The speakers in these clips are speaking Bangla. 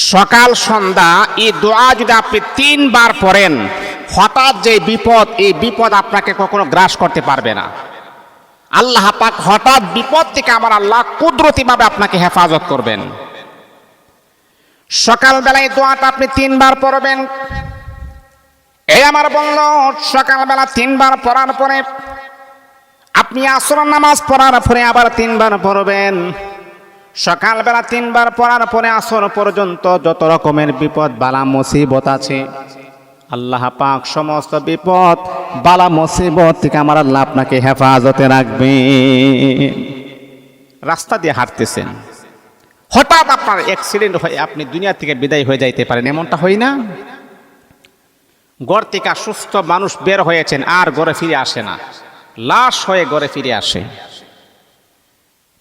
সকাল সন্ধ্যা এই দোয়া যদি আপনি 3 বার পড়েন, হঠাৎ যে বিপদ, এই বিপদ আপনাকে কখনো গ্রাস করতে পারবে না। আল্লাহ পাক হঠাৎ বিপদ থেকে আমার আল্লাহ কুদরতিভাবে আপনাকে হেফাজত করবেন। সকালবেলায় দোয়াটা আপনি 3 বার পড়বেন। এই আমার বলল, সকালবেলা 3 বার পড়ার পরে আপনি আসর নামাজ পড়ার পরে আবার 3 বার পড়বেন। সকালবেলা 3 বার পড়ার পরে আসর পর্যন্ত যত রকমের বিপদ বালা মুসিবত আছে, আল্লাহ পাক সমস্ত বিপদ বালা মুসিবত থেকে আমার আল্লাহ আপনাকে হেফাজতে রাখবে। রাস্তা দিয়ে হাঁটতেছেন, হঠাৎ আপনার অ্যাক্সিডেন্ট হয়ে আপনি দুনিয়া থেকে বিদায় হয়ে যাইতে পারেন, এমনটা হয় না? ঘর থেকে সুস্থ মানুষ বের হয়েছেন, আর ঘরে ফিরে আসে না, লাশ হয়ে ঘরে ফিরে আসে।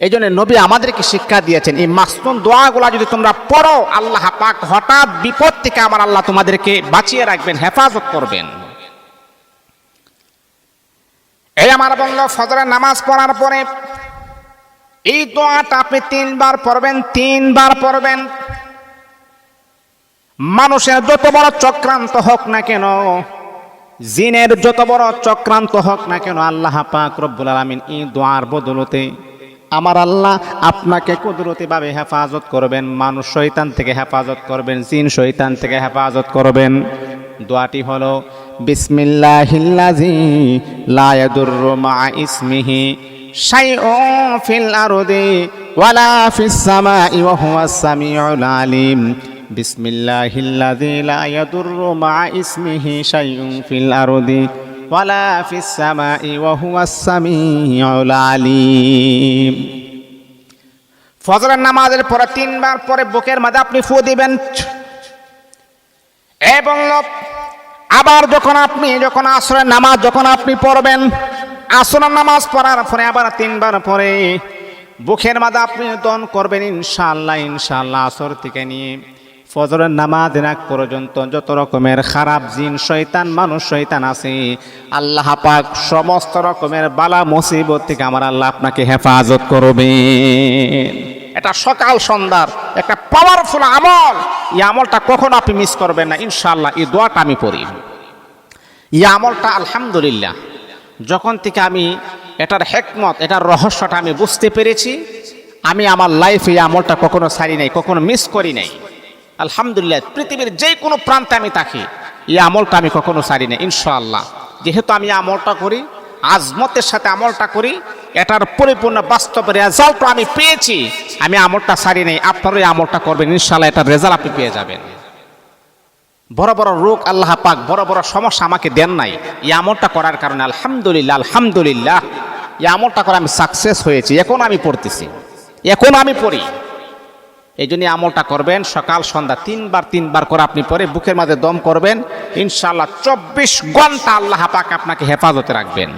এই জন্য নবী আমাদেরকে শিক্ষা দিয়েছেন, এই মাসনুন দোয়াগুলা যদি তোমরা পড়ো, আল্লাহ পাক হঠাৎ বিপদ থেকে আমার আল্লাহ তোমাদেরকে বাঁচিয়ে রাখবেন, হেফাজত করবেন। এই আমার বলল, ফজরের নামাজ পড়ার পরে এই দোয়াটা আপনি 3 বার পড়বেন, 3 বার পড়বেন। মানুষের যত বড় চক্রান্ত হোক না কেন, জিনের যত বড় চক্রান্ত হোক না কেন, আল্লাহ পাক রব্বুল আলামিন এই দোয়ার বদলতে আমার আল্লাহ আপনাকে কুদরতিভাবে হেফাজত করবেন। মানুষ শয়তান থেকে হেফাজত করবেন, জিন শয়তান থেকে হেফাজত করবেন। দোয়াটি হলো, বিসমিল্লাহিল্লাযী লা ইয়াদুররু মা ইসমিহি শাইউন ফিল আরদি ওয়ালা ফিস সামাই ওয়া হুয়াস সামিউল আলিম। বিসমিল্লাহিল্লাযী লা ইয়াদুররু মা ইসমিহি শাইউন ফিল আরদি ওয়ালা ফিস সামাই ওয়া হুয়াস সামিউল আলিম। ফজরের নামাজের পরে 3 বার পরে বুকের মাঝে আপনি ফু দিবেন। এবং আবার যখন আসরের নামাজ যখন আপনি পড়বেন, আসরের নামাজ পড়ার পরে আবার 3 বার পরে বুকের মাঝে আপনি দন করবেন ইনশাআল্লাহ। ইনশাআল্লাহ আসর থেকে নিয়ে ফজরের নামাজের আগ পর্যন্ত যত রকমের খারাপ জিন শয়তান মানুষ শয়তান আছে, আল্লাহ পাক সমস্ত রকমের বালা মুসিবত থেকে আমার আল্লাহ আপনাকে হেফাজত করবেন। এটা সকাল সন্ধ্যার একটা পাওয়ারফুল আমল। এই আমলটা কখনো আপনি মিস করবেন না ইনশাআল্লাহ। এই দোয়াটা আমি পড়ি, এই আমলটা আলহামদুলিল্লাহ যখন থেকে আমি এটার হিকমত, এটার রহস্যটা আমি বুঝতে পেরেছি, আমি আমার লাইফে এই আমলটা কখনো ছাড়ি নাই, কখনো মিস করি নাই। আলহামদুলিল্লাহ, পৃথিবীর যে কোনো প্রান্তে আমি থাকি, এই আমলটা আমি কখনো ছাড়ি না ইনশাআল্লাহ। যেহেতু আমি আমলটা করি, আজমতের সাথে আমলটা করি, এটার পরিপূর্ণ বাস্তব রেজাল্ট আমি পেয়েছি, আমি আমলটা ছাড়ি নাই। আপনারা এই আমলটা করবেন ইনশাআল্লাহ, এটার রেজাল্ট আপনি পেয়ে যাবেন। বড় বড় রোগ আল্লাহ পাক, বড় বড় সমস্যা আমাকে দেন নাই, এই আমলটা করার কারণে আলহামদুলিল্লাহ। আলহামদুলিল্লাহ, এই আমলটা করে আমি সাকসেস হয়েছি। এখন আমি পড়তেছি, এখন আমি পড়ি। এই জন্য আমলটা করবেন, সকাল সন্ধ্যা 3 বার করে আপনি পরে বুকের মাঝে দম করবেন ইনশাআল্লাহ। 24 ঘন্টা আল্লাহ পাক আপনাকে হেফাজতে রাখবেন।